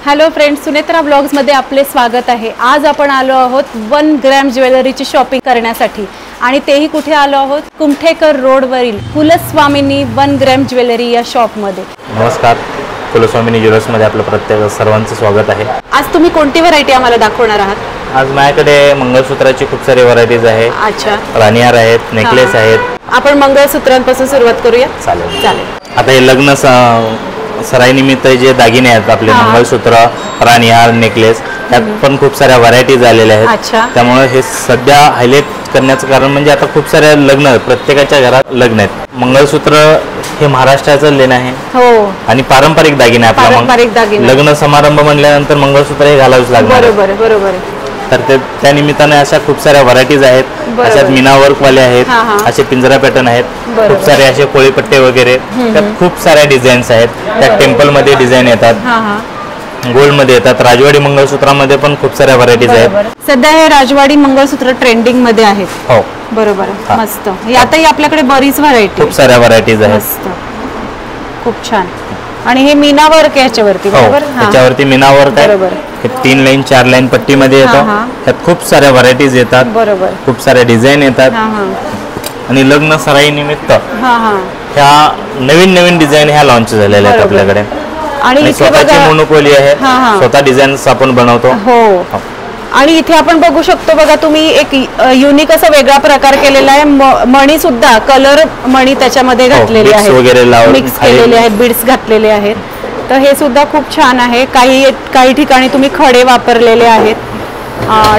Hello friends, Sunetra blogs मध्ये आपले स्वागत आहे। आज आपण आलो आहोत 1 ग्रॅम ज्वेलरीची शॉपिंग करण्यासाठी आणि तेही कुठे आलो आहोत, कुमठेकर रोडवरील कुलस्वामिनी 1 ग्रॅम ज्वेलरी या शॉप मध्ये। नमस्कार, कुलस्वामिनी ज्वेलर्स मध्ये आपलं प्रत्येक सर्वांचं स्वागत आहे। आज तुम्ही कोणती व्हरायटी आम्हाला दाखवणार आहात? आज माझ्याकडे मंगळसूत्राची खूप सारी व्हरायटीज आहे। अच्छा, राणीहार आहेत, नेकलेस आहेत। आपण मंगळसूत्रांपासून सुरुवात करूया। चालेल चालेल। आता हे लग्न सराई निमित्त जे दागिने आहेत आपले, मंगळसूत्र, राणीहार, नेकलेस, त्यात पण खूप साऱ्या व्हरायटीज आलेल्या आहेत। त्यामुळे हे सध्या हायलाइट करण्याचं कारण म्हणजे आता खूप साऱ्या लग्न, प्रत्येकाच्या घरात लग्न आहेत। मंगळसूत्र हे महाराष्ट्राचं लेणं आहे हो, आणि पारंपरिक दागिने आपला लग्न समारंभ म्हणल्यानंतर मंगळसूत्र हे घालावेच लागणार। बरोबर बरोबर। तर त्या निमित्ताने अशा खूप साऱ्या व्हरायटीज आहेत। अशात मीना वर्क वाले आहेत, असे पिंजरा पॅटर्न आहेत, खूप सारे असे कोळीपट्टे वगैरे, त्यात खूप साऱ्या डिझाईन्स आहेत। त्या टेम्पल मध्ये डिझाईन येतात, गोल्ड मध्ये येतात, राजवाडी मंगळसूत्रामध्ये पण खूप साऱ्या व्हरायटीज आहेत। सध्या हे राजवाडी मंगळसूत्र ट्रेंडिंग मध्ये आहेत हो, बरोबर, मस्त। यातही आपल्याकडे बरीच व्हरायटी, खूप साऱ्या व्हरायटीज आहेत, मस्त, खूप छान। आणि हे मीना वर्क याच्यावरती, बरोबर, याच्यावरती मीना वर्क आहे, बरोबर। हे 3 लाईन 4 लाईन पट्टी मध्ये येतं, त्यात खूप साऱ्या व्हरायटीज येतात, बरोबर, खूप साऱ्या डिझाईन येतात। आणि लग्न सराई निमित्त ह्या नवीन नवीन डिझाईन ह्या लॉन्च झालेल्या आहेत आपल्याकडे। आणि स्वतःची मोनोपोली आहे, स्वतः डिझाईन्स आपण बनवतो हो। आणि इथे आपण बघू शकतो बघा, तुम्ही एक युनिक असा वेगळा प्रकार केलेला आहे। मणी सुद्धा कलर मणी त्याच्यामध्ये घातलेले आहेत, मिक्स केलेले आहेत, बीड्स घातलेले आहेत। तर हे सुद्धा खूप छान आहे। काही ठिकाणी तुम्ही खडे वापरलेले आहेत,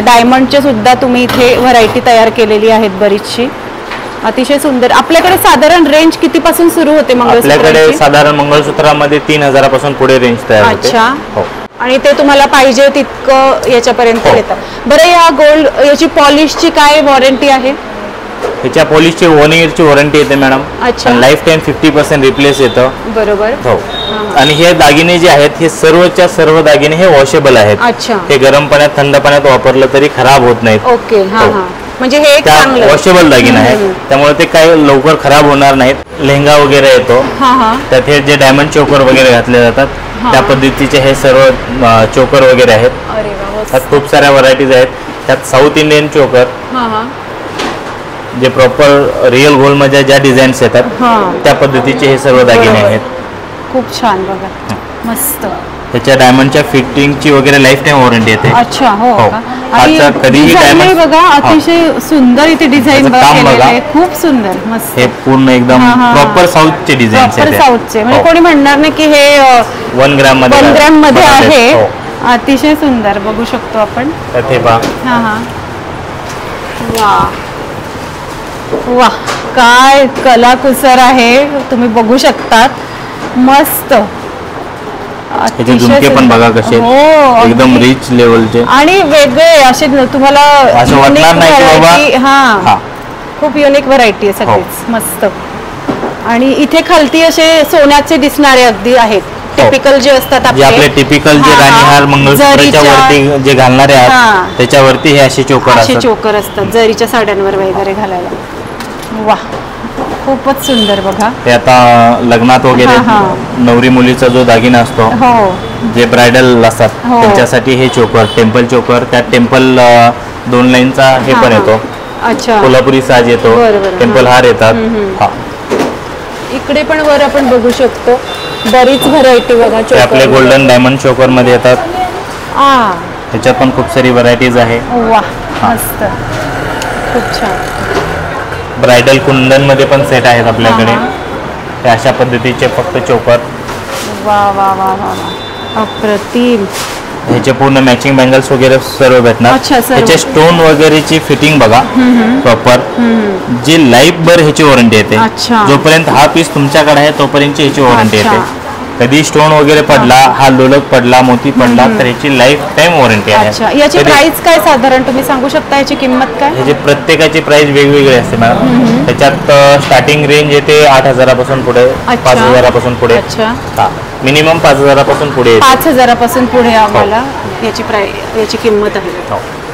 डायमंडचे सुद्धा तुम्ही इथे व्हरायटी तयार केलेली आहेत बरीचशी, अतिशय सुंदर। आपल्याकडे साधारण रेंज किती पासून सुरू होते मंगळसूत्राची? आपल्याकडे साधारण मंगळसूत्रामध्ये 3000 पासून पुढे रेंज तयार होते। अच्छा हो। आणि ते तुम्हाला पाहिजे तितकं याच्यापर्यंत येतात। बरं, या गोल्ड याची पॉलिशची काय वॉरंटी आहे? ह्याच्या पॉलिशची 1 इयरची वॉरंटी येते मॅडम। अच्छा, लाईफ टाइम 50% रिप्लेस येतं, बरोबर हो। आणि हे दागिने जे आहेत, हे सर्वच्या सर्व दागिने हे वॉशेबल आहेत। अच्छा, हे गरम पाण्यात, थंड पाण्यात वापरलं तरी खराब होत नाहीत। ओके, म्हणजे हे एक वॉशेबल दागिने आहेत, त्यामुळे ते काही लवकर खराब होणार नाहीत। लेहंगा वगैरे येतो, त्यात हे जे डायमंड चोकर वगैरे घातले जातात, त्या पद्धतीचे हे सर्व चोकर वगैरे आहेत। त्यात खूप साऱ्या व्हरायटीज आहेत। त्यात साऊथ इंडियन चोकर, जे प्रॉपर रिअल गोल्ड मध्ये ज्या डिझाईन्स येतात त्या पद्धतीचे हे सर्व दागिने आहेत। खूप छान बघा, मस्त। त्याच्या डायमंडच्या फिटिंगची वगैरे लाईफ टाइम वॉरंटी येते। अच्छा हो, आणि कधीही डायमंड बघा, अतिशय सुंदर इथे डिझाईन आहे, खूप सुंदर, मस्त। हे पूर्ण एकदम प्रॉपर साऊथचे डिझाईन आहेत, साऊथचे, म्हणजे कोणी म्हणणार नाही की हे 1 ग्रॅम मध्ये आहे। अतिशय सुंदर, बघू शकतो आपण। हे पहा, वा वा, काय कलाकुसर आहे, तुम्ही बघू शकतात, मस्त। झुमके पण बघा कसे, एकदम रिच लेवलचे आणि वेगळे असे, तुम्हाला असं वाटणार नाही की बाबा खूप युनिक व्हरायटी आहे सगळीच, मस्त। आणि इथे खालती असे सोन्याचे दिसणारे अगदी आहेत, टिपिकल जे असतात आपले टिपिकल जे राणीहार मंगळसूत्राच्या वरती जे घालणारे आहेत, त्याच्यावरती हे असे चोकर असतात, जरीच्या साड्यांवर वगैरे घालायला। वा, खूपच सुंदर बघा। ते आता लग्नात वगैरे नवरी मुलीचा जो दागिना असतो, जे ब्रायडल असतात, त्यांच्यासाठी हे चोकर, टेम्पल चोकर, त्यात टेम्पल 2 लाईनचा हे पण येतो। अच्छा, कोल्हापुरी साज येतो, टेम्पल हार येतात। इकडे पण वर आपण बघू शकतो बरीच व्हरायटी बघा, ते आपले गोल्डन डायमंड चोकर मध्ये येतात। ह्याच्यात पण खूप सारी व्हरायटीज आहे। वा, मस्त, खूप छान। ब्रायडल कुंदन मध्ये पण सेट आहेत आपल्याकडे, हे अशा पद्धतीचे फक्त चोकर। वा वा वा वा, अप्रतिम। ह्याचे पूर्ण मॅचिंग बँगल्स वगैरे सर्व भेटणार। ह्याचे स्टोन वगैरेची फिटिंग बघा प्रॉपर, जी लाईफ भर ह्याची वॉरंटी येते। जोपर्यंत हा पीस तुमच्याकडे आहे तोपर्यंत ह्याची वॉरंटी येते। कधी स्टोन वगैरे पडला, हा लोलक पडला, मोती पडला, तर ह्याची लाईफ टाइम वॉरंटी आहे। याची प्राइस काय साधारण तुम्ही सांगू शकता? याची किंमत काय? ह्याची प्रत्येकाची प्राइस वेगवेगळी असते मॅडम। त्याच्यात स्टार्टिंग रेंज येते 8000 पासून पुढे, 5000 पासून पुढे, मिनिमम 5000 पासून पुढे, 5000 पासून पुढे आम्हाला याची किंमत आहे।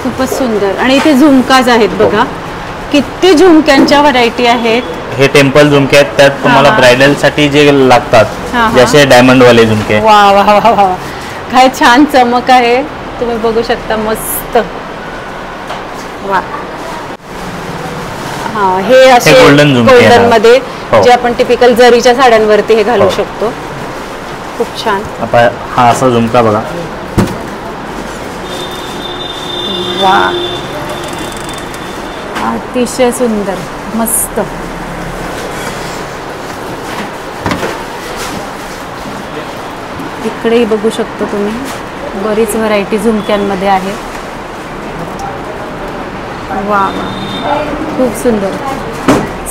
खूपच सुंदर। आणि इथे झुमकाज आहेत बघा, किती झुमक्यांच्या व्हरायटी आहेत। हे टेम्पल झुमके आहेत, त्यात तुम्हाला ब्रायडल साठी जे लागतात, जसे डायमंड वाले झुमके। वा वा वा वा, काय छान चमक आहे, तुम्ही बघू शकता. मस्त. वा. हा, हे असे गोल्डन मध्ये जे आपण टिपिकल जरीच्या साड्यांवरती हे घालू शकतो. खूप छान. हा असा झुमका बघा. वा, अतिशय सुंदर. मस्त. इकडेही बघू शकतो तुम्ही, बरीच व्हरायटी झुमक्यांमध्ये आहे. वा, खूप सुंदर.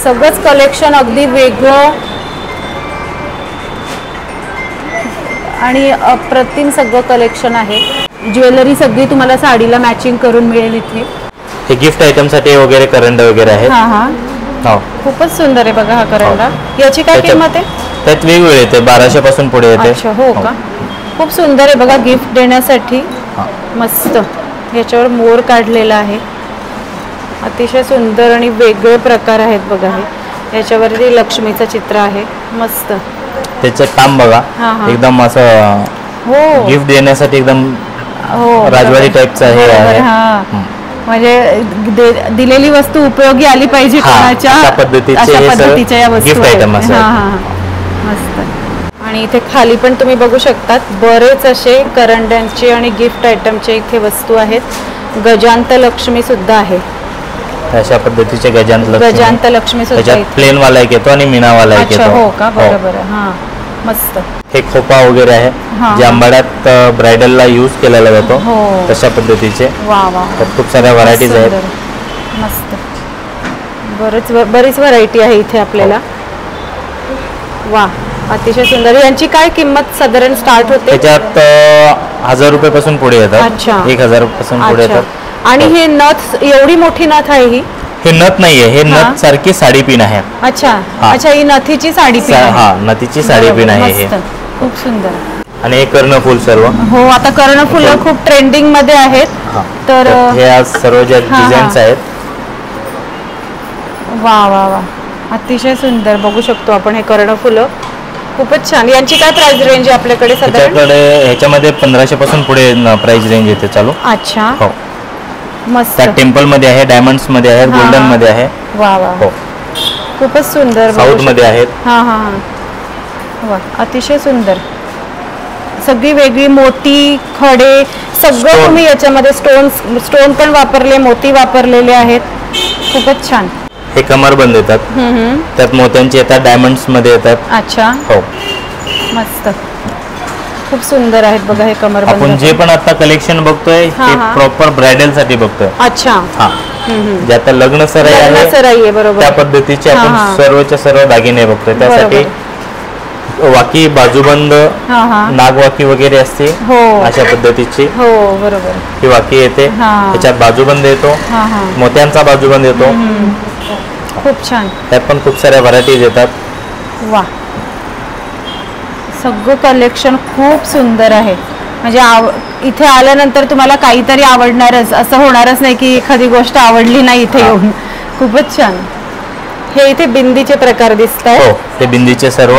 सगळंच कलेक्शन अगदी वेगळं आणि अप्रतिम सगळं कलेक्शन आहे. ज्वेलरी सगळी तुम्हाला साडीला मॅचिंग करून मिळेल इथे. हे गिफ्ट आयटम साठी वगैरे करंड वगैरे आहे. हा हा, हो, खूपच सुंदर आहे बघा हा करंडा. याची काय किंमत आहे? त्यात वेगवेगळे येते, 1200 पासून पुढे येते. अच्छा, हो का. खूप सुंदर आहे बघा गिफ्ट देण्यासाठी. मस्त. याच्यावर मोर काढलेला आहे. अतिशय सुंदर आणि वेगळे प्रकार आहेत बघा. हे याच्यावरती लक्ष्मीचं चित्र आहे. मस्त. त्याचं काम बघा, एकदम असं हो गिफ्ट देण्यासाठी एकदम हो राजवाडी टाइपचं आहे. म्हणजे दिलेली वस्तू उपयोगी आली पाहिजे कोणाच्या, अशा पद्धतीचे या वस्तू गिफ्ट आयटम असतात. मस्त. आणि इथे खाली पण तुम्ही बघू शकतात बरेच असे करंड्यांचे आणि गिफ्ट आयटमचे इथे वस्तू आहेत. गजांत लक्ष्मी सुद्धा आहे. अशा पद्धतीचे गजांत लक्ष्मी सुद्धा प्लेन वाला एक येतो आणि मीना वाला एक येतो. हो का, बरोबर. हा, मस्त. हे खोपा वगैरे आहे, जे आंबाड्यात ब्रायडलला यूज केलेला जातो. तशा पद्धतीचे. वा वा, खूप साऱ्या व्हरायटीज आहेत. मस्त. बरीच व्हरायटी आहे इथे आपल्याला. वा, अतिशय सुंदर. यांची काय किंमत साधारण स्टार्ट होते? त्याच्यात 1000 रुपयापासून पुढे येतात. 1000 पासून पुढे येतात. आणि हे नथ, एवढी मोठी नथ आहे ही? हे नथ नाहीये, हे नथ सारखी साडी पिन आहे. अच्छा अच्छा, ही नथीची साडी पिन आहे. हा, नथीची साडी पिन आहे हे. खूप सुंदर. आणि हे कर्णफूल सर्व. हो, आता कर्णफूल खूप ट्रेंडिंग मध्ये आहेत. तर हे आज सर्व ज्या डिझाईन्स आहेत. वा वा वा, अतिशय सुंदर. बघू शकतो आपण हे कर्णफुलं. खूपच छान. यांची काय प्राइस रेंज आहे आपल्याकडे? ह्याच्यामध्ये 1500 पासून पुढे प्राइस रेंज येते चालू. अच्छा, हो. मस्त. टेम्पल मध्ये आहे, डायमंड्स मध्ये आहे, गोल्डन मध्ये आहे. वा वा, हो, खूपच सुंदर. साऊथ मध्ये आहेत. हा हा हा, वा, अतिशय सुंदर. सगळी वेगळी मोती, खडे, सगळं तुम्ही याच्यामध्ये स्टोन पण वापरले, मोती वापरलेले आहेत. खूपच छान. हे कमरबंद येतात, त्यात मोत्यांचे येतात, डायमंड्स मध्ये येतात. अच्छा, हो, मस्त. खूप सुंदर आहेत बघा हे कमरबंद. आपण जे पण आता कलेक्शन बघतोय ते प्रॉपर ब्रायडल साठी बघतोय. अच्छा, हा, जे आता लग्न सराई आहे बरोबर, त्या पद्धतीचे आपण सर्वच्या सर्व दागिने बघतोय. त्यासाठी वाकी, बाजूबंद, नागवाकी वगैरे असते. हो, अशा पद्धतीची. हो, बरोबर. ही वाकी येते, त्याच्यात बाजूबंद येतो, मोत्यांचा बाजूबंद येतो. खूप छान. त्यात पण खूप साऱ्या व्हरायटीज येतात. वा, सगळं कलेक्शन खूप सुंदर आहे. म्हणजे इथे आल्यानंतर तुम्हाला काहीतरी आवडणारच, असं होणारच नाही की एखादी गोष्ट आवडली नाही इथे येऊन. खूपच छान. हे इथे बिंदीचे प्रकार दिसत आहेत. हो, ते बिंदीचे सर्व.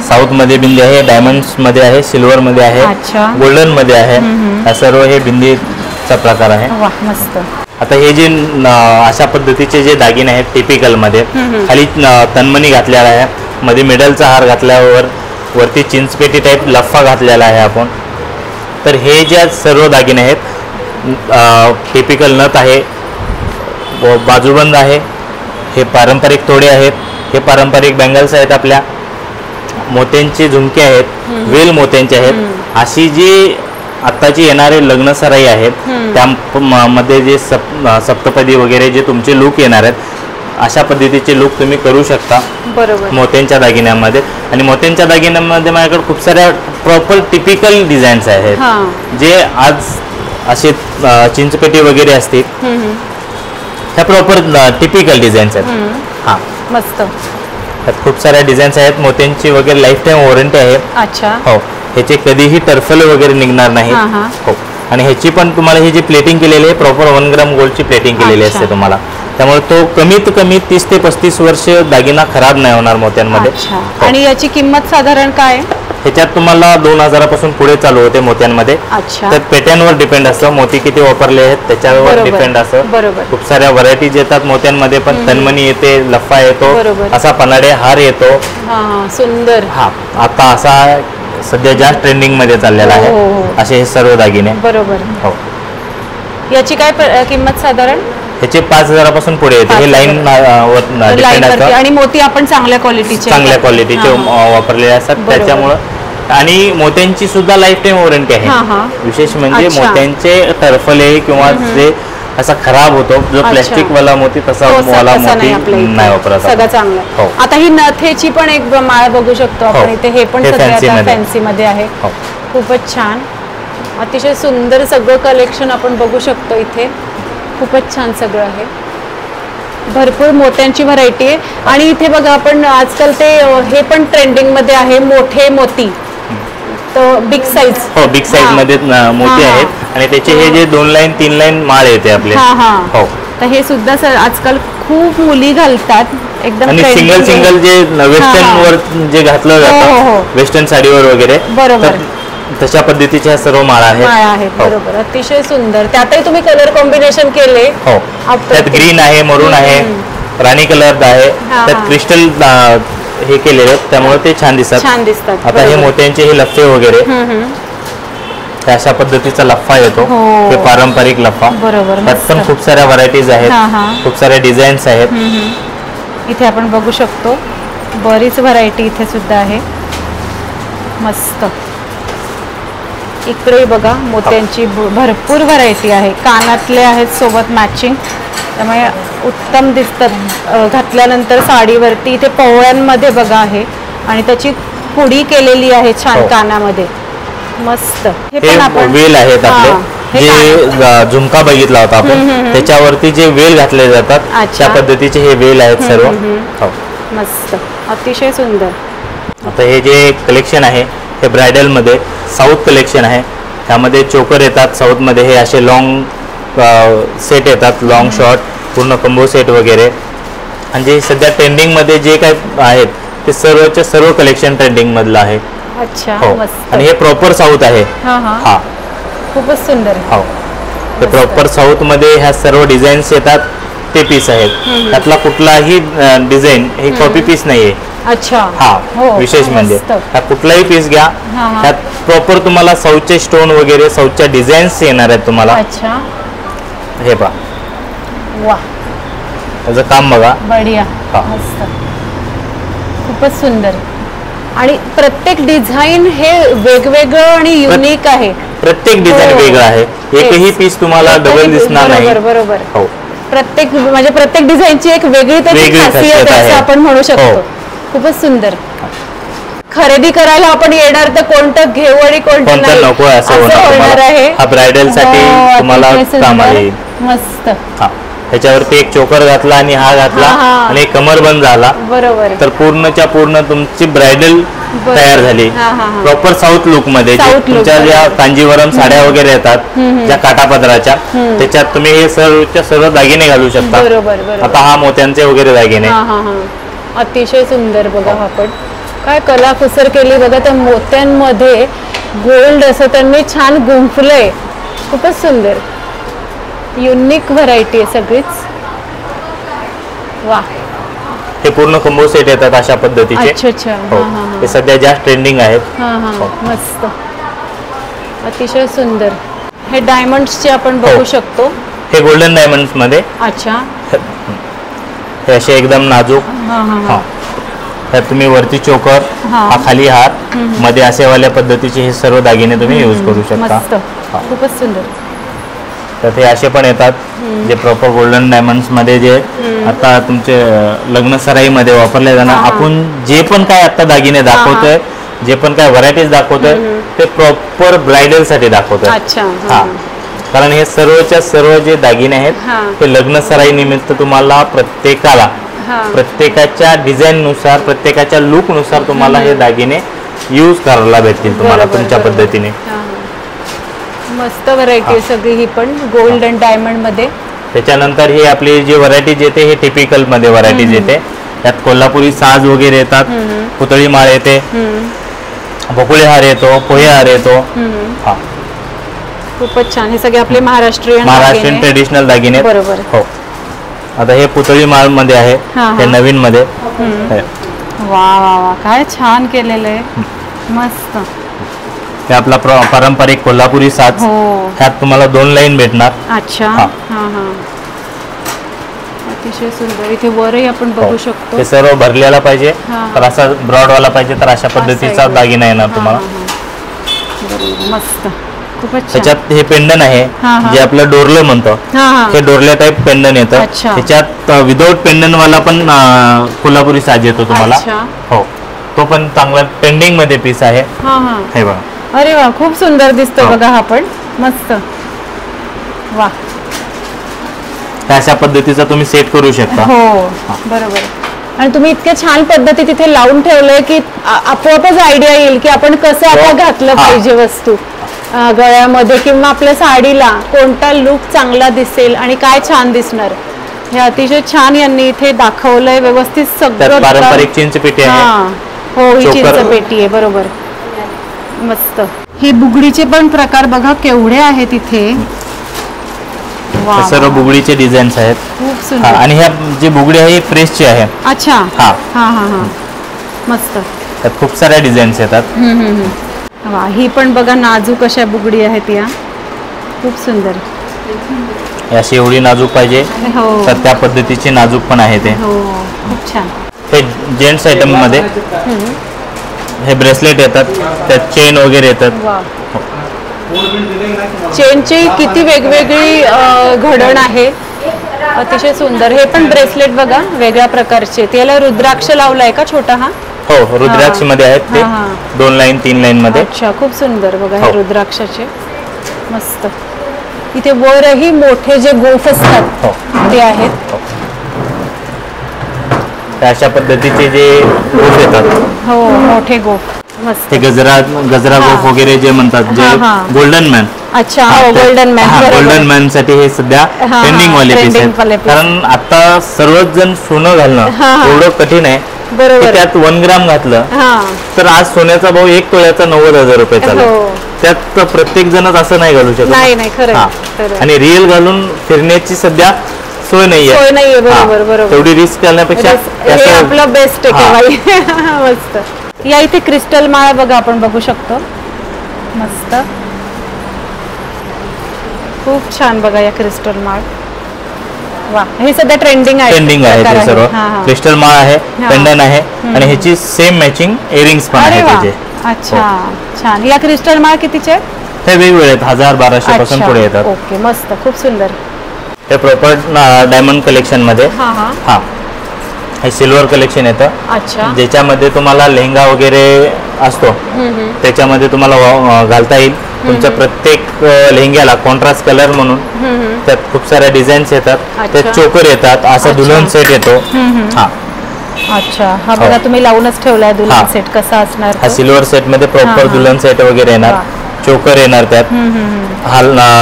साऊथ मध्ये बिंदी आहे, डायमंड्स मध्ये आहे, सिल्वर मध्ये आहे, गोल्डन मध्ये आहे. हा सर्व हे बिंदीचा प्रकार आहे. वा, मस्त. आता हे जे अशा पद्धतीचे जे दागिने आहेत टिपिकल मध्ये, खाली तन्मणी घातलेला आहे, मध्ये मिडलचा हार घातल्यावर वरती चिंचपेटी टाईप लफ्फा घातलेला आहे आपण. तर हे जे सर्व दागिने आहेत, टिपिकल नथ आहे, बाजूबंद आहे, हे पारंपरिक तोडे आहेत, हे पारंपरिक बँगल्स आहेत, आपल्या मोत्यांचे झुमके आहेत, वेल मोत्यांचे आहेत. अशी जी आत्ताची येणारे लग्न सराई आहेत त्यामध्ये जे सप्तपदी वगैरे जे तुमचे लुक येणार आहेत, अशा पद्धतीचे लुक तुम्ही करू शकता. बरोबर, मोत्यांच्या दागिन्यांमध्ये. आणि मोत्यांच्या दागिन्यांमध्ये माझ्याकडे खूप साऱ्या प्रॉपर टिपिकल डिझाईन्स आहेत, जे आज असे चिंचपेटी वगैरे असते ह्या प्रॉपर टिपिकल डिझाईन्स आहेत. हा, मस्त. त्यात खूप साऱ्या डिझाईन्स आहेत. मोत्यांची वगैरे लाईफ टाईम वॉरंटी आहे. अच्छा, हो, ह्याचे कधीही टर्फल वगैरे निघणार नाही. हो, आणि ह्याची पण तुम्हाला ही जी प्लेटिंग केलेली आहे प्रॉपर 1 ग्राम गोल्डची प्लेटिंग केलेली असते तुम्हाला. त्यामुळे तो कमीत कमी 30 ते 35 वर्ष दागिना खराब नाही होणार मोत्यांमध्ये. आणि याची किंमत साधारण काय? ह्याच्यात तुम्हाला 2000 पासून पुढे चालू होते मोत्यांमध्ये. तर पेट्यांवर डिपेंड असतं, मोती किती वापरले आहेत त्याच्यावर डिपेंड असतं. खूप साऱ्या व्हरायटीज येतात मोत्यांमध्ये, पण तन्मणी येते, लफ्फा येतो, असा पन्हाळे हार येतो. सुंदर. हा, आता असा सध्या जास्त ट्रेंडिंग मध्ये चाललेला आहे असे हे सर्व दागिने. बरोबर. हो. याची काय किंमत साधारण? ह्याचे 5000 पासून पुढे येते. हे लाईन डिपेंड असतं आणि मोती आपण चांगल्या क्वालिटीचे वापरलेले असतात त्याच्यामुळं. आणि मोत्यांची सुद्धा लाईफ टाईम वॉरंटी आहे. विशेष म्हणजे मोत्यांचे टरफले किंवा जे असा खराब होतो जो प्लॅस्टिक वाला मोती तसा वाला मोती नाही वापरायचा. सगळं चांगलं. आता ही नथेची पण एक माळ बघू शकतो आपण इथे. हे पण फॅन्सी मध्ये आहे. खूपच छान, अतिशय सुंदर सगळं कलेक्शन आपण बघू शकतो इथे. खूपच छान सगळं आहे. भरपूर मोत्यांची व्हरायटी आहे. आणि इथे बघा आपण आजकाल ते हे पण ट्रेंडिंग मध्ये आहे, मोठे मोती. तर बिग साईज. हो, बिग साईज मध्ये मोती आहेत. आणि त्याचे हे जे 2 लाईन 3 लाईन माळ येते आपले. हो, तर हे सुद्धा आजकाल खूप मुली घालतात एकदम. आणि सिंगल जे वेस्टर्न वर जे घातलं जातं, वेस्टर्न साडीवर वगैरे, बरोबर, तशा पद्धतीच्या सर्व माळा आहेत. बरोबर. अतिशय सुंदर. त्यातही तुम्ही कलर कॉम्बिनेशन केले. हो, त्यात ग्रीन आहे, मरून आहे, राणी कलर आहे, त्यात क्रिस्टल हे केलेले, त्यामुळे ते छान दिसतात. आता हे मोत्यांचे हे लफ्फे वगैरे अशा पद्धतीचा लफ्फा येतो. हे पारंपरिक लफ्फा. त्यात पण खूप साऱ्या व्हरायटीज आहेत, खूप साऱ्या डिझाईन्स आहेत. इथे आपण बघू शकतो बरीच व्हरायटी इथे सुद्धा आहे. मस्त. इकडे बघा मोत्यांची भरपूर व्हरायटी आहे. कानातले आहेत सोबत मॅचिंग, त्यामुळे उत्तम दिसतात घातल्यानंतर साडीवरती. इथे पवळ्यांमध्ये बघा आहे आणि त्याची पुडी केलेली आहे छान कानामध्ये. मस्त. हे पण आपण वेल आहेत आपले, जे झुमका बघितला होता आपण, त्याच्यावरती जे वेल घातले जातात त्या पद्धतीचे हे वेल आहेत सर्व. मस्त, अतिशय सुंदर. आता हे जे कलेक्शन आहे हे ब्रायडल मध्ये साऊथ कलेक्शन आहे. त्यामध्ये चोकर येतात साऊथ मध्ये, हे असे लॉंग सेट येतात, लॉंग शॉर्ट, पूर्ण कंबो सेट वगैरे. आणि जे सध्या ट्रेंडिंग मध्ये जे काय आहेत ते सर्वच्या सर्व कलेक्शन ट्रेंडिंग मधलं आहे. अच्छा. आणि हे प्रॉपर साऊथ आहे. हा, खूपच सुंदर. हो, ते प्रॉपर साऊथ मध्ये ह्या सर्व डिझाईन्स येतात, ते पीस आहेत. त्यातला कुठलाही डिझाईन हे कॉपी पीस नाहीये. अच्छा. हा, विशेष म्हणजे कुठलाही पीस घ्या, त्यात प्रॉपर तुम्हाला साऊथचे स्टोन वगैरे, साऊथच्या डिझाईन्स येणार आहेत तुम्हाला. अच्छा. हे पहा, वा, त्याचं काम बघा. बढिया. मस्त, खूपच सुंदर. आणि प्रत्येक डिझाईन हे वेगवेगळं आणि युनिक आहे. प्रत्येक डिझाईन वेगळं आहे. एकही पीस तुम्हाला डबल दिसणार नाही. बरोबर. हो, प्रत्येक म्हणजे प्रत्येक डिझाईनची एक वेगळी खासियत आहे असं आपण म्हणू शकतो. खूपच सुंदर. खरेदी करायला आपण येणार तर कोणतं घेऊ आणि कोणतं नको असं होणार आहे. हा ब्रायडल साठी तुम्हाला कामाला येईल. मस्त. त्याच्यावरती एक चोकर घातला आणि हा घातला आणि कमर बंद झाला, बरोबर, तर पूर्णच्या पूर्ण तुमची ब्रायडल तयार झाली. प्रॉपर साऊथ लुक मध्ये. तुमच्या ज्या कांजीवरम साड्या वगैरे येतात ज्या काटापदराच्या, त्याच्यात तुम्ही हे सर्व दागिने घालू शकता. आता हा मोत्यांचे वगैरे दागिने. अतिशय सुंदर. बघा आपण काय कलाकुसर केली बघा त्या मोत्यांमध्ये. गोल्ड असं त्यांनी छान गुंफलंय. खूपच सुंदर, युनिक व्हरायटी आहे सगळीच. वा, हे पूर्ण कंबो सेट येतात अशा पद्धतीचे. अच्छा. हे सध्या जास्त ट्रेंडिंग आहेत. मस्त, अतिशय सुंदर. हे डायमंड्सचे आपण बघू शकतो. हे गोल्डन डायमंड्स मध्ये. अच्छा. हे असे एकदम नाजूक. त्यात तुम्ही वरती चोकर, हा खाली हार, मध्ये असेवाल्या पद्धतीचे हे सर्व दागिने तुम्ही यूज करू शकता. खूपच सुंदर. तर हे असे पण येतात जे प्रॉपर गोल्डन डायमंड्स मध्ये, जे आता तुमचे लग्न सराईमध्ये वापरले जाणार. आपण जे पण काय आता दागिने दाखवतोय, जे पण काय व्हरायटीज दाखवतोय, ते प्रॉपर ब्रायडल साठी दाखवतोय. हा, कारण हे सर्वच्या सर्व जे दागिने आहेत ते लग्न सराई निमित्त तुम्हाला प्रत्येकाला प्रत्येकाच्या डिझाईन नुसार, प्रत्येकाच्या लुक नुसार तुम्हाला हे दागिने यूज करायला भेटतील तुम्हाला तुमच्या पद्धतीने. मस्त व्हरायटी सगळी ही पण गोल्ड अँड डायमंड मध्ये. त्याच्यानंतर ही आपली जी व्हरायटीज येते हे टिपिकल मध्ये व्हरायटीज येते. त्यात कोल्हापुरी साज वगैरे येतात, पुतळी माळ येते, बकुळे हार येतो, पोहे हार येतो. हा, खूपच छान. हे सगळे आपले महाराष्ट्रीयन ट्रेडिशनल दागिने. बरोबर. हो. आता हे पुतळी माळ मध्ये आहे, हे नवीन मध्ये. वा वा वा, काय छान केलेलं आहे, मस्त. हे आपला पारंपरिक कोल्हापुरी साज. ह्यात तुम्हाला 2 लाईन भेटणार. अच्छा. हा हा, अतिशय सुंदर. इथे वरही आपण बघू शकतो. हे सर्व भरलेला पाहिजे, तर असा ब्रॉड वाला पाहिजे तर अशा पद्धतीचा दागिना येणार तुम्हाला. मस्त, खूपच. त्याच्यात हे पेंडन आहे जे आपलं डोरलं म्हणतो, हे डोरल्या टाईप पेंडन येतं. त्याच्यात विदाउट पेंडन वाला पण कोल्हापुरी साज येतो तुम्हाला. हो, तो पण चांगला ट्रेंडिंग मध्ये पीस आहे. हे बघा. अरे वा, खूप सुंदर दिसतो बघा हा पण, मस्त. वा, अशा पद्धतीचा तुम्ही सेट करू शकता. हो, बरोबर. आणि तुम्ही इतके छान पद्धती तिथे लावून ठेवलंय की आपोआपच आयडिया येईल की आपण कसं आता घातलं पाहिजे वस्तू गळ्यामध्ये किंवा आपल्या साडीला, कोणता लुक चांगला दिसेल आणि काय छान दिसणार. हे अतिशय छान यांनी इथे दाखवलंय व्यवस्थित सगळं. पारंपरिक चिंचपेटी आहे. हो, ही चिंचपेटी आहे, बरोबर. मस्त. हे बुगडीचे पण प्रकार बघा केवढे आहेत इथे. सर्व बुगडीचे डिझाईन्स आहेत. खूप सुंदर. आणि ह्या जी बुगडी आहे प्रेसची आहे. अच्छा. हा हा हा, मस्त. त्यात खूप साऱ्या डिझाईन्स येतात. वा, ही पण बघा नाजूक अशा बुगडी आहेत या, खूप सुंदर. अशी एवढी नाजूक पाहिजे तर त्या पद्धतीची नाजूक पण आहे ते. हो, खूप छान. हे जेंट्स आयटम मध्ये हे ब्रेसलेट येतात, त्यात चेन वगैरे येतात. चेनची किती वेगवेगळी घडण आहे, अतिशय सुंदर. हे पण ब्रेसलेट बघा वेगळ्या प्रकारचे. त्याला रुद्राक्ष लावलाय का छोटा? हा, हो, रुद्राक्ष मध्ये आहेत ते. 2 लाईन 3 लाईन मध्ये. अच्छा, खूप सुंदर बघा हे रुद्राक्षाचे, मस्त. इथे वरही मोठे जे गोफ असतात ते आहेत. अशा पद्धतीचे जे गोफ येतात. हो, मोठे गोफ, मस्त. ते गजरा गोफ वगैरे जे म्हणतात, जे गोल्डन मॅन. अच्छा, गोल्डन मॅन. गोल्डन मॅन साठी हे सध्या ट्रेंडिंग वाले पीस आहेत. कारण आता सर्वच जण सोनं घालणं एवढं कठीण आहे. बरोबर. त्यात 1 ग्राम घातलं तर आज सोन्याचा भाव 1 तोळ्याचा 90,000 रुपये चालू. त्यात प्रत्येक जणच असं नाही घालू शकत. नाही, खरं. आणि रिअल घालून फिरण्याची सध्या सोय नाहीये. बरोबर बरोबर. तेवढी रिस्क करण्यापेक्षा आपलं बेस्ट आहे. मस्त. या इथे क्रिस्टल माळ बघा आपण बघू शकतो, मस्त. खूप छान बघा या क्रिस्टल माळ. वा, हे सध्या ट्रेंडिंग आहे. ते सर्व क्रिस्टल माळ आहे, पेंडन आहे आणि ह्याची सेम मॅचिंग इयरिंग्स पण आहे त्याचे. अच्छा, छान. या क्रिस्टल माळ कितीचे आहेत? हे वेगवेगळे आहेत, 1000-1200 पासून पुढे येतात. ओके, मस्त, खूप सुंदर. हे प्रॉपर डायमंड कलेक्शन मध्ये. हा, हे सिल्वर कलेक्शन येतं. अच्छा. ज्याच्यामध्ये तुम्हाला लेहंगा वगैरे असतो त्याच्यामध्ये तुम्हाला घालता येईल. तुमच्या प्रत्येक लेहंग्याला कॉन्ट्रास्ट कलर म्हणून त्यात खूप साऱ्या डिझाईन्स येतात. त्यात चोकर येतात, असा दुल्हन सेट येतो. हा, अच्छा. हा बघा तुम्ही लावूनच ठेवलाय दुल्हन सेट कसा असणार. हा सिल्वर सेट मध्ये प्रॉपर दुल्हन सेट वगैरे येणार. चोकर येणार, त्यात हा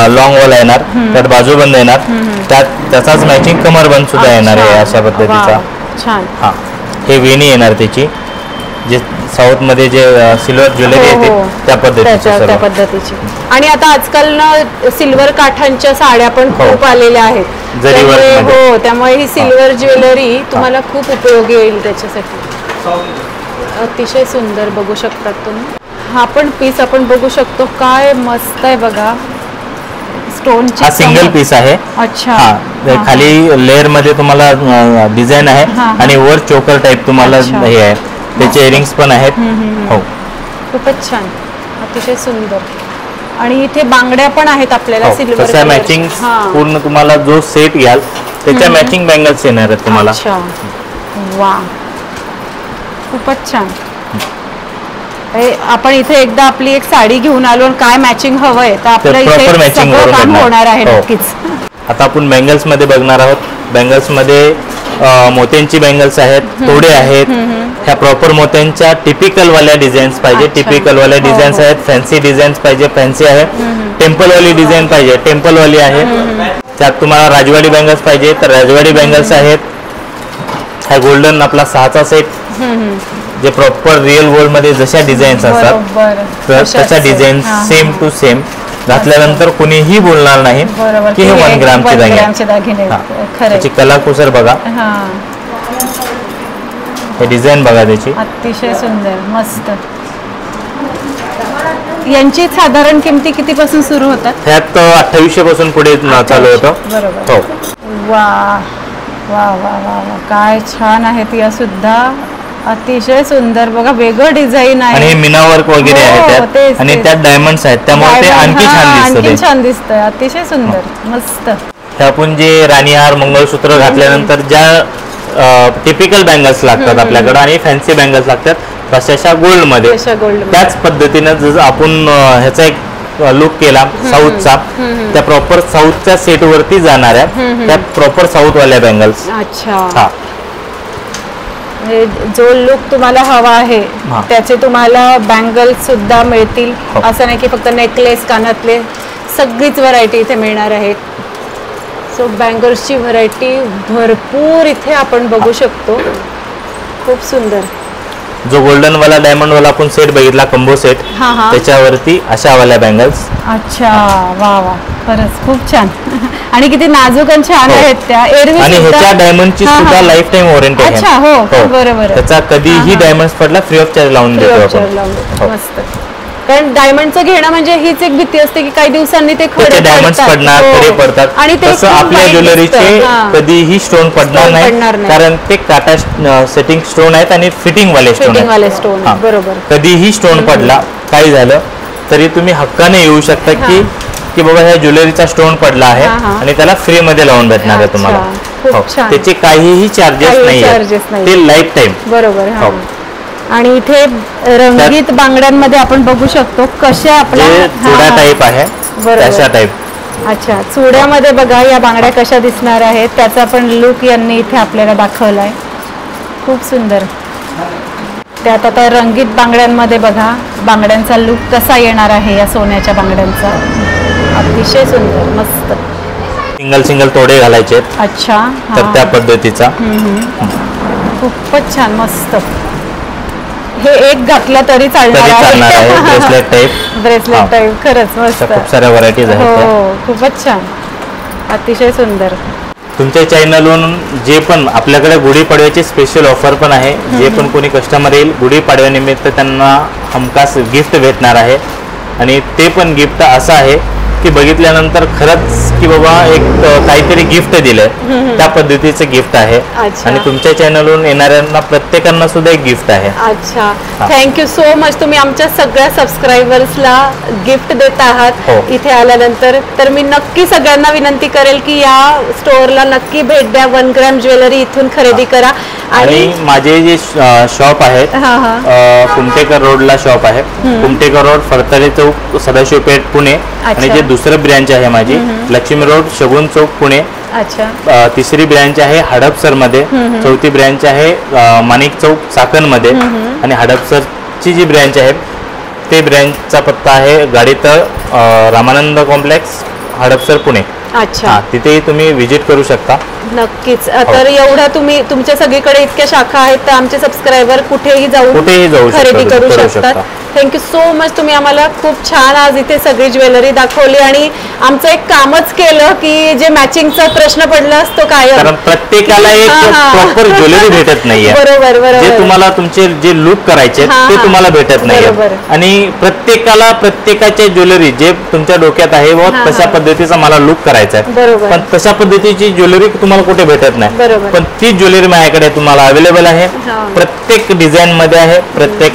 लॉंग वाला येणार, त्यात बाजूबंद येणार, त्यात त्याचाच मॅचिंग कमरबंद सुद्धा येणार आहे अशा पद्धतीचा. छान. हा, हे वेणी येणार त्याची, जे साऊथ मध्ये जे सिल्वर ज्वेलरी येते त्या पद्धतीची. आणि आता आजकाल ना सिल्वर काठांच्या साड्या पण खूप आलेल्या आहेत. हो, त्यामुळे ही सिल्वर ज्वेलरी तुम्हाला खूप उपयोगी येईल त्याच्यासाठी. अतिशय सुंदर बघू शकतात तुम्ही. हा पण पीस आपण बघू शकतो, काय मस्त आहे बघा. स्टोनची. हा सिंगल पीस आहे. अच्छा. खाली लेअर मध्ये तुम्हाला डिझाईन आहे आणि वर चोकर टाइप तुम्हाला हे आहे. त्याचे इयरिंग्स पण आहेत. हो, खूपच छान, अतिशय सुंदर. आणि इथे बांगड्या पण आहेत आपल्याला सिल्वर. तसा मॅचिंग पूर्ण तुम्हाला जो सेट घ्याल त्याच्या मॅचिंग बँगल्स येणार आहेत तुम्हाला. वा, खूपच छान. आपण इथे एकदा आपली एक साडी घेऊन आलो आणि काय मॅचिंग हवंय तर आपलं इथे सगळं काम होणार आहे नक्कीच. आता आपण बँगल्स मध्ये बघणार आहोत. बँगल्स मध्ये मोत्यांची बँगल्स आहेत, तोडे आहेत. ह्या प्रॉपर मोत्यांच्या टिपिकल वाल्या डिझाईन्स पाहिजे, टिपिकल वाल्या डिझाईन्स आहेत. फॅन्सी डिझाईन्स पाहिजे, फॅन्सी आहे. टेम्पल वाली डिझाईन पाहिजे, टेम्पल वाली आहे. त्यात तुम्हाला राजवाडी बँगल्स पाहिजे तर राजवाडी बँगल्स आहेत. हा गोल्डन आपला 6चा सेट, जे प्रॉपर रिअल गोल्ड मध्ये जशा डिझाईन्स असतात तशा डिझाईन सेम टू सेम घातल्यानंतर कोणीही बोलणार नाही की हे 1 ग्रामचे दागिने. त्याची कलाकुसर बघा, हे डिझाईन बघा त्याची, अतिशय सुंदर मस्त. यांची साधारण किमती कितीपासून सुरू होतात? ह्यात 2800 पासून पुढे चालू होतं. बरोबर. हो. वा वा वा वा, काय छान आहे ती सुद्धा, अतिशय सुंदर. बघा वेगळं डिझाईन आहे आणि मीना वर्क वगैरे आहे त्यात, आणि त्यात डायमंड्स आहेत त्यामुळे ते आणखी छान दिसतंय. अतिशय सुंदर मस्त. हे आपण जे राणीहार मंगळसूत्र घातल्यानंतर ज्या टिपिकल बँगल्स लागतात आपल्याकडे आणि फॅन्सी बँगल्स लागतात तशाशा गोल्ड मध्ये, त्याच पद्धतीने जसं आपण ह्याचा एक लुक केला साऊथचा, त्या प्रॉपर साऊथच्या सेट वरती जाणाऱ्या त्या प्रॉपर साऊथ वाल्या बँगल्स. अच्छा. जो लुक तुम्हाला हवा आहे त्याचे तुम्हाला बँगल्स सुद्धा मिळतील. असं नाही की फक्त नेकलेस, कानातले, सगळीच व्हरायटी इथे मिळणार आहेत. सो बँगल्सची व्हरायटी भरपूर इथे आपण बघू शकतो. खूप सुंदर. जो गोल्डन वाला डायमंड वाला आपण सेट बघितला, कंबो सेट, त्याच्यावरती अशा वाल्या बँगल्स. अच्छा. वा वा, खरंच खूप छान. आणि किती नाजूक आणि छान आहेत त्या. एरवी आणि ह्याच्या डायमंडची सुद्धा लाईफ टाइम वॉरंटी आहे. अच्छा. हो, बरोबर. त्याचा कधीही डायमंड्स पडला फ्री ऑफ चार्ज लावून देतो आपण. मस्त. कारण डायमंडचं घेणं म्हणजे हीच एक भीती असते की काही दिवसांनी ते खडे डायमंड्स पडणार, खडे पडतात. आणि तसं आपल्या ज्वेलरीचे कधीही स्टोन पडणार नाही, कारण ते काटा सेटिंग स्टोन आहेत आणि फिटिंग वाले स्टोन. बरोबर. कधीही स्टोन पडला, काही झालं तरी तुम्ही हक्काने येऊ शकता की बाबा ह्या ज्वेलरीचा स्टोन पडला आहे आणि त्याला फ्री मध्ये लावून भेटणार आहे तुम्हाला. त्याचे काहीही चार्जेस नाही, ते लाईफ टाइम. बरोबर. आणि इथे रंगीत बांगड्यांमध्ये आपण बघू शकतो कशा आपल्या चुडा टाईप आहे तशा टाईप. अच्छा. चुड्यामध्ये बघा या बांगड्या कशा दिसणार आहेत त्याचा पण लुक यांनी इथे आपल्याला दाखवलाय. खूप सुंदर. त्यात आता रंगीत बांगड्यांमध्ये बघा बांगड्यांचा लुक कसा येणार आहे या सोन्याच्या बांगड्यांचा. अतिशय सुंदर मस्त. सिंगल तोडे घालायचे. अच्छा. तर त्या पद्धतीचा खूपच छान मस्त. हे एक घातलं तरी चालणार आहे. Bracelet type. खरंच मस्त. खूप साऱ्या व्हरायटीज आहेत. हो, खूपच छान. अतिशय सुंदर. तुमच्या चॅनलवरून जे पण आपल्याकडे गुढीपाडव्याची स्पेशल ऑफर पण आहे. जे पण कोणी कस्टमर येईल गुढीपाडव्यानिमित्त त्यांना हमखास गिफ्ट भेटणार आहे. आणि ते पण गिफ्ट असं आहे की बघितल्यानंतर खरंच की बाबा एक काहीतरी गिफ्ट दिलंय त्या पद्धतीचं गिफ्ट आहे. आणि तुमच्या चॅनलवरून येणाऱ्यांना प्रत्येकांना सुद्धा एक गिफ्ट आहे. अच्छा. Thank you so much. तुम्ही आमच्या सगळ्या सबस्क्रायबर्सला गिफ्ट देत आहात इथे आल्यानंतर. तर मी नक्की सगळ्यांना विनंती करेल की या स्टोअरला नक्की भेट द्या. 1 ग्रॅम ज्वेलरी इथून खरेदी करा. आणि माझे जे शॉप आहेत कुमटेकर रोडला शॉप आहे. कुमटेकर रोड, फरतरे चौक, सदाशिव पेठ, पुणे. आणि जे दुसरं ब्रँच आहे माझी लक्ष्मी रोड, शगुन चौक, पुणे. अच्छा. तिसरी ब्रँच आहे हडपसर मध्ये. चौथी ब्रँच आहे माणिक चौक, चाकण मध्ये. आणि हडपसरची जी ब्रँच आहे ते ब्रँचचा पत्ता आहे गाडीतळ, रामानंद कॉम्प्लेक्स, हडपसर, पुणे. अच्छा. तिथेही तुम्ही व्हिजिट करू शकता. नक्कीच. तर एवढा तुम्ही तुमच्या सगळीकडे इतक्या शाखा आहेत तर आमचे सबस्क्रायबर कुठेही जाऊ खरेदी करू शकतात. Thank you so much. तुम्ही आम्हाला खूप छान आज इथे सगळी ज्वेलरी दाखवली आणि आमचं एक कामच केलं की जे मॅचिंगचा प्रश्न पडला असतो काय, कारण प्रत्येकाला एक प्रॉपर ज्वेलरी भेटत नाहीये. बरोबर. जे तुम्हाला तुमचे जे लुक करायचे ते तुम्हाला भेटत नाही. आणि प्रत्येकाला प्रत्येकाच्या ज्वेलरी जे तुमच्या डोक्यात आहे तशा पद्धतीचा मला लुक करायचा आहे, पण तशा पद्धतीची ज्वेलरी तुम्हाला कुठे भेटत नाही. पण ती ज्वेलरी माझ्याकडे तुम्हाला अवेलेबल आहे. प्रत्येक डिझाईन मध्ये आहे, प्रत्येक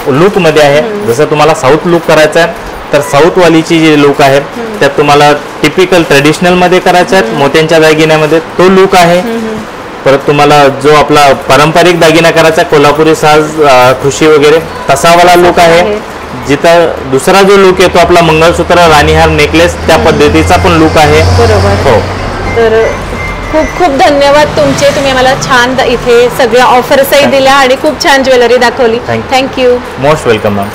लुक मध्ये आहे. जसं तुम्हाला साऊथ लुक करायचा आहे तर साऊथ वालीची जी लुक आहे त्यात तुम्हाला टिपिकल ट्रेडिशनल मध्ये करायचा आहे मोत्यांच्या दागिन्यामध्ये तो लुक आहे. परत तुम्हाला जो आपला पारंपरिक दागिना करायचा कोल्हापुरी साज, ठुशी वगैरे तसा वाला लुक आहे. जिथं दुसरा जो लुक येतो आपला मंगळसूत्र, राणीहार, नेकलेस त्या पद्धतीचा पण लुक आहे. हो. तर खूप खूप धन्यवाद तुमचे. तुम्ही मला छान इथे सगळ्या ऑफर्सही दिल्या आणि खूप छान ज्वेलरी दाखवली. थँक्यू. Most welcome ma'am.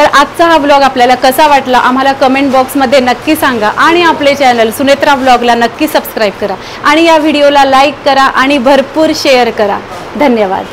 तर आजचा हा ब्लॉग आपल्याला कसा वाटला आम्हाला कमेंट बॉक्समध्ये नक्की सांगा आणि आपले चॅनल सुनेत्रा ब्लॉगला नक्की सबस्क्राईब करा आणि या व्हिडिओला लाईक करा आणि भरपूर शेअर करा. धन्यवाद.